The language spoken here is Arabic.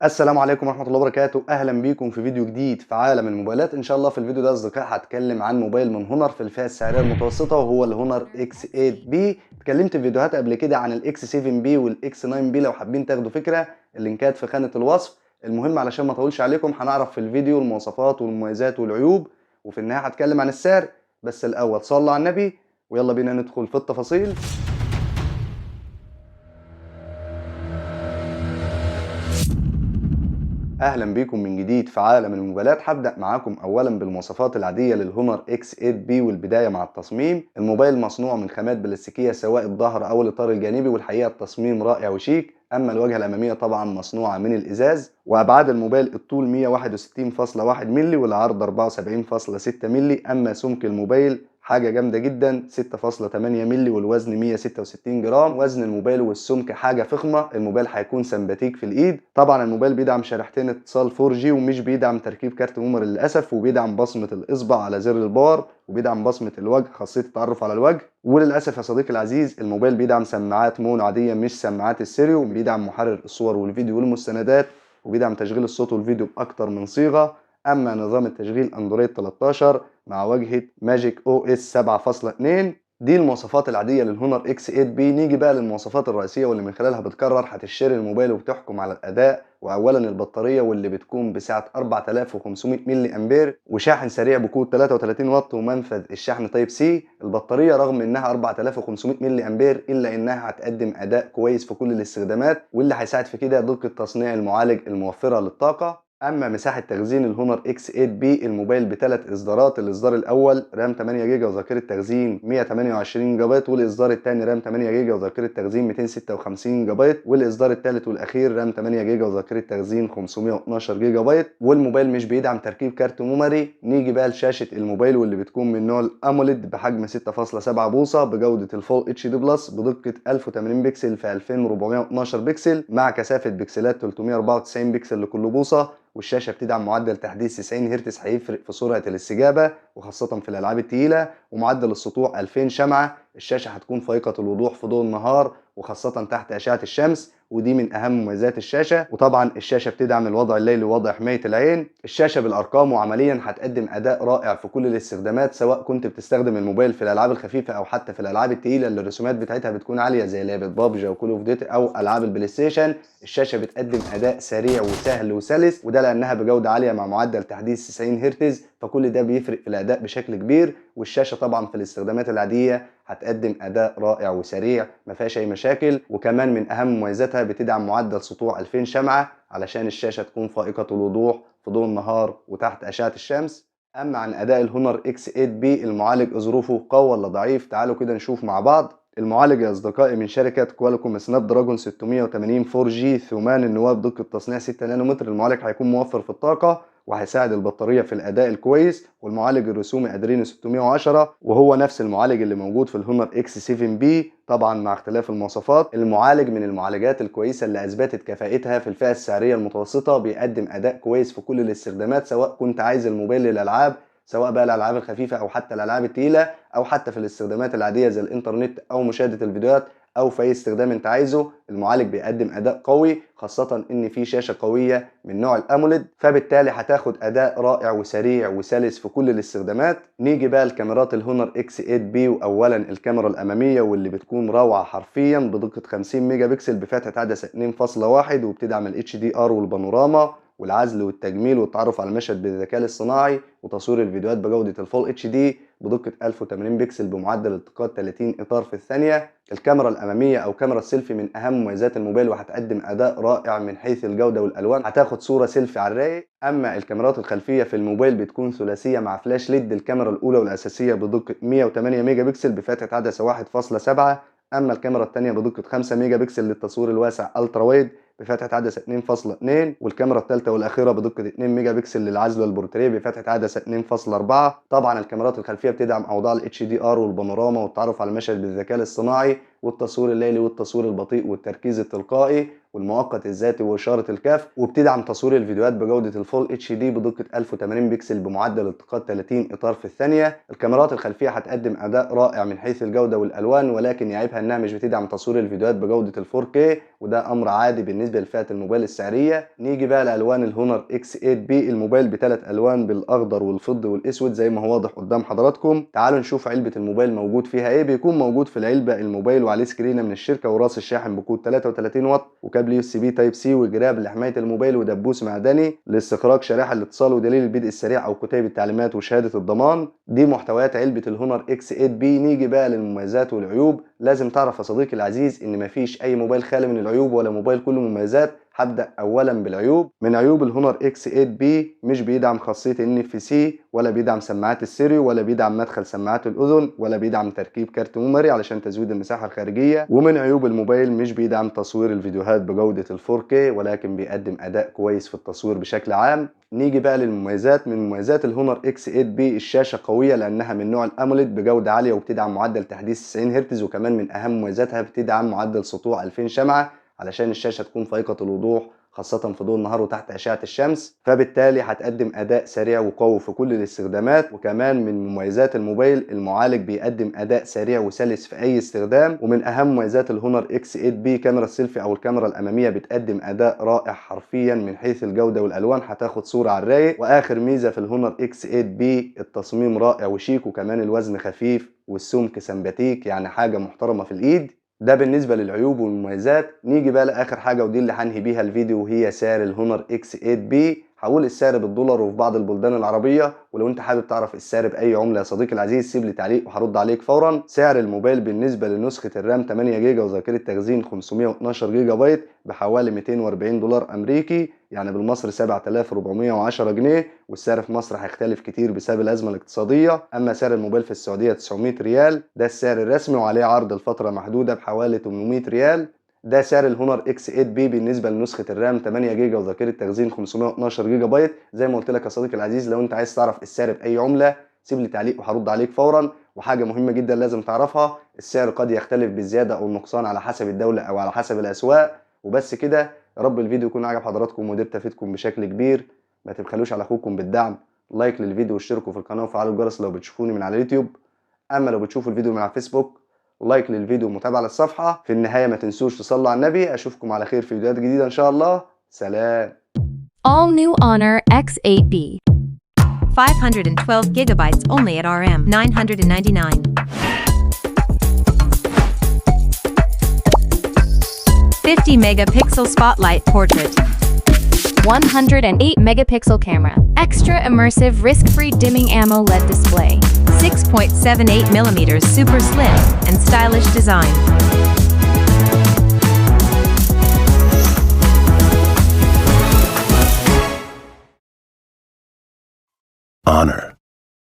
السلام عليكم ورحمة الله وبركاته، أهلا بيكم في فيديو جديد في عالم الموبايلات. إن شاء الله في الفيديو ده يا أصدقائي هتكلم عن موبايل من هونر في الفئة السعرية المتوسطة وهو الهونر اكس 8 بي. اتكلمت في فيديوهات قبل كده عن الاكس 7 بي والاكس 9 بي، لو حابين تاخدوا فكرة اللينكات في خانة الوصف. المهم علشان ما اطولش عليكم هنعرف في الفيديو المواصفات والمميزات والعيوب، وفي النهاية هتكلم عن السعر. بس الأول صلوا على النبي ويلا بينا ندخل في التفاصيل. اهلا بيكم من جديد في عالم الموبايلات. هبدأ معاكم اولا بالمواصفات العادية للهونر اكس 8 بي، والبداية مع التصميم. الموبايل مصنوع من خامات بلاستيكية سواء الظهر او الاطار الجانبي، والحقيقة التصميم رائع وشيك. اما الواجهة الامامية طبعا مصنوعة من الازاز. وابعاد الموبايل الطول 161.1 مللي والعرض 74.6 مللي. اما سمك الموبايل حاجة جامدة جدا 6.8 مللي والوزن 166 جرام. وزن الموبايل والسمك حاجة فخمة. الموبايل هيكون سمباتيك في الايد. طبعا الموبايل بيدعم شريحتين اتصال 4G ومش بيدعم تركيب كارت ميموري للاسف، وبيدعم بصمة الاصبع على زر الباور، وبيدعم بصمة الوجه خاصية التعرف على الوجه. وللاسف يا صديقي العزيز الموبايل بيدعم سماعات مونو عادية مش سماعات الستيريو، بيدعم محرر الصور والفيديو والمستندات، وبيدعم تشغيل الصوت والفيديو باكتر من صيغة. اما نظام التشغيل اندرويد 13 مع واجهة ماجيك او اس 7.2. دي المواصفات العادية للهونر اكس 8 بي. نيجي بقى للمواصفات الرئيسية واللي من خلالها بتقرر هتشتري الموبايل وبتحكم على الاداء. واولا البطارية واللي بتكون بسعة 4500 ملي امبير، وشاحن سريع بقوة 33 واط ومنفذ الشحن تايب سي. البطارية رغم انها 4500 ملي امبير الا انها هتقدم اداء كويس في كل الاستخدامات، واللي هيساعد في كده دقة تصنيع المعالج الموفرة للطاقة. اما مساحه تخزين الهونر اكس 8 بي، الموبايل بثلاث اصدارات. الاصدار الاول رام 8 جيجا وذاكره تخزين 128 جيجا بايت، والاصدار الثاني رام 8 جيجا وذاكره تخزين 256 جيجا بايت، والاصدار الثالث والاخير رام 8 جيجا وذاكره تخزين 512 جيجا بايت. والموبايل مش بيدعم تركيب كارت ميموري. نيجي بقى لشاشه الموبايل واللي بتكون من نوع الاموليد بحجم 6.7 بوصه بجوده الفول اتش دي بلس بدقه 1080 بكسل في 2412 بكسل مع كثافه بكسلات 394 بكسل لكل بوصه. والشاشه بتدعم معدل تحديث 90 هرتز هيفرق في سرعه الاستجابه وخاصه في الالعاب التقيله. ومعدل السطوع 2000 شمعه. الشاشه هتكون فائقه الوضوح في ضوء النهار وخاصه تحت اشعه الشمس، ودي من اهم مميزات الشاشه. وطبعا الشاشه بتدعم الوضع الليلي ووضع حمايه العين. الشاشه بالارقام وعمليا هتقدم اداء رائع في كل الاستخدامات، سواء كنت بتستخدم الموبايل في الالعاب الخفيفه او حتى في الالعاب التقيله اللي الرسومات بتاعتها بتكون عاليه زي لعبه بابجي وكول اوف ديوتي او العاب البلاي ستيشن. الشاشه بتقدم اداء سريع وسهل وسلس، وده لانها بجوده عاليه مع معدل تحديث 90 هرتز، فكل ده بيفرق في الاداء بشكل كبير. والشاشه طبعا في الاستخدامات العاديه هتقدم اداء رائع وسريع ما فيهاش اي مشاكل. وكمان من اهم مميزاتها بتدعم معدل سطوع 2000 شمعه علشان الشاشه تكون فائقه الوضوح في ضوء النهار وتحت اشعه الشمس. اما عن اداء الهونر اكس 8 بي، المعالج ظروفه قوي ولا ضعيف؟ تعالوا كده نشوف مع بعض. المعالج يا اصدقائي من شركه كوالكوم سناب دراجون 680 4G ثمان النواه بدقه تصنيع 6 نانومتر. المعالج هيكون موفر في الطاقه وهيساعد البطاريه في الاداء الكويس. والمعالج الرسومي ادرينو 610 وهو نفس المعالج اللي موجود في الهونر اكس 7 بي طبعا مع اختلاف المواصفات. المعالج من المعالجات الكويسه اللي اثبتت كفاءتها في الفئه السعريه المتوسطه، بيقدم اداء كويس في كل الاستخدامات، سواء كنت عايز الموبايل للالعاب، سواء بقى الالعاب الخفيفه او حتى الالعاب التقيله، او حتى في الاستخدامات العاديه زي الانترنت او مشاهده الفيديوهات، او في اي استخدام انت عايزه. المعالج بيقدم اداء قوي خاصه ان في شاشه قويه من نوع الاموليد، فبالتالي هتاخد اداء رائع وسريع وسلس في كل الاستخدامات. نيجي بقى لكاميرات الهونر اكس 8 بي. واولا الكاميرا الاماميه واللي بتكون روعه حرفيا بدقه 50 ميجا بكسل بفتحه عدسه 2.1 وبتدعم الاتش دي ار والبانوراما والعزل والتجميل والتعرف على المشهد بالذكاء الاصطناعي وتصوير الفيديوهات بجودة الفول اتش دي بدقة 1080 بكسل بمعدل التقاط 30 اطار في الثانية. الكاميرا الامامية او كاميرا السيلفي من اهم مميزات الموبايل وهتقدم اداء رائع من حيث الجودة والالوان، هتاخد صورة سيلفي على الرايق. اما الكاميرات الخلفية في الموبايل بتكون ثلاثية مع فلاش ليد. الكاميرا الاولى والاساسية بدقة 108 ميجا بكسل بفتحة عدسة 1.7. اما الكاميرا الثانيه بدقه 5 ميجا بكسل للتصوير الواسع الترا وايد بفتحه عدسه 2.2. والكاميرا الثالثه والاخيره بدقه 2 ميجا بكسل للعزل والبورتريه بفتحه عدسه 2.4. طبعا الكاميرات الخلفيه بتدعم اوضاع الاتش دي ار والبانوراما والتعرف على المشهد بالذكاء الاصطناعي، والتصوير الليلي والتصوير البطيء والتركيز التلقائي والمؤقت الذاتي وإشارة الكف، وبتدعم تصوير الفيديوهات بجودة الفول اتش دي بدقة 1080 بكسل بمعدل التقاط 30 إطار في الثانية. الكاميرات الخلفية هتقدم أداء رائع من حيث الجودة والألوان، ولكن يعيبها إنها مش بتدعم تصوير الفيديوهات بجودة ال 4K، وده أمر عادي بالنسبة لفئة الموبايل السعرية. نيجي بقى لألوان الهونر اكس 8 بي. الموبايل بثلاث ألوان، بالأخضر والفضي والأسود زي ما هو واضح قدام حضراتكم. تعالوا نشوف علبة الموبايل موجود فيها إيه. بيكون موجود في العلبة الموبايل وعليه سكرينة من الشركة وراس الشاحن بكود 33 واط وكابل يو اس بي تايب سي وجراب لحماية الموبايل ودبوس معدني لاستخراج شريحة الاتصال ودليل البدء السريع أو كتيب التعليمات وشهادة الضمان. دي محتويات علبة الهونر اكس 8 بي. نيجي بقى للمميزات والعيوب. لازم تعرف يا صديقي العزيز إن مفيش أي موبايل خالي من العيوب ولا موبايل كله مميزات. هبدأ أولا بالعيوب. من عيوب الهونر اكس 8 بي مش بيدعم خاصية NFC ولا بيدعم سماعات السيريو ولا بيدعم مدخل سماعات الأذن ولا بيدعم تركيب كارت ميموري علشان تزويد المساحة الخارجية. ومن عيوب الموبايل مش بيدعم تصوير الفيديوهات بجودة ال 4K، ولكن بيقدم أداء كويس في التصوير بشكل عام. نيجي بقى للمميزات. من مميزات الهونر اكس 8 بي الشاشة قوية لأنها من نوع الأموليد بجودة عالية وبتدعم معدل تحديث 90 هرتز، وكمان من أهم مميزاتها بتدعم معدل سطوع 2000 شمعة علشان الشاشة تكون فائقة الوضوح خاصة في ضوء النهار وتحت أشعة الشمس، فبالتالي هتقدم أداء سريع وقوي في كل الاستخدامات. وكمان من مميزات الموبايل المعالج بيقدم أداء سريع وسلس في أي استخدام. ومن أهم مميزات الهونر اكس 8 بي كاميرا السيلفي أو الكاميرا الأمامية بتقدم أداء رائع حرفيا من حيث الجودة والألوان، هتاخد صورة على الرايق. وآخر ميزة في الهونر اكس 8 بي التصميم رائع وشيك، وكمان الوزن خفيف والسمك سمباتيك، يعني حاجة محترمة في الإيد. ده بالنسبة للعيوب والمميزات. نيجي بقى لآخر حاجة ودي اللي هنهي بيها الفيديو، وهي سعر الهونر اكس 8 بي. هقول السعر بالدولار وفي بعض البلدان العربية، ولو انت حابب تعرف السعر بأي عملة يا صديقي العزيز سيب لي تعليق وهرد عليك فورا. سعر الموبايل بالنسبة لنسخة الرام 8 جيجا وذاكرة تخزين 512 جيجا بايت بحوالي 240 دولار أمريكي، يعني بالمصري 7410 جنيه. والسعر في مصر هيختلف كتير بسبب الأزمة الاقتصادية. أما سعر الموبايل في السعودية 900 ريال، ده السعر الرسمي وعليه عرض الفترة محدودة بحوالي 800 ريال. ده سعر الهونر اكس 8 بي بالنسبه لنسخه الرام 8 جيجا وذاكره تخزين 512 جيجا بايت. زي ما قلت لك يا صديقي العزيز لو انت عايز تعرف السعر باي عمله سيب لي تعليق وهرد عليك فورا. وحاجه مهمه جدا لازم تعرفها، السعر قد يختلف بالزياده او النقصان على حسب الدوله او على حسب الاسواق. وبس كده، يا رب الفيديو يكون عجب حضراتكم وقدرت افيدكم بشكل كبير. ما تبخلوش على اخوكم بالدعم، لايك للفيديو واشتركوا في القناه وفعلوا الجرس لو بتشوفوني من على اليوتيوب. اما لو بتشوفوا الفيديو من على الفيسبوك لايك للفيديو ومتابعة للصفحة. في النهاية ما تنسوش تصلوا على النبي. أشوفكم على خير في فيديوهات جديدة إن شاء الله. سلام. All new Honor X8B. 512 gigabytes only at RM 999. 50 megapixel spotlight portrait. 108 megapixel camera. Extra immersive risk-free dimming AMOLED display. 6.78 millimeters super slim and stylish design. Honor.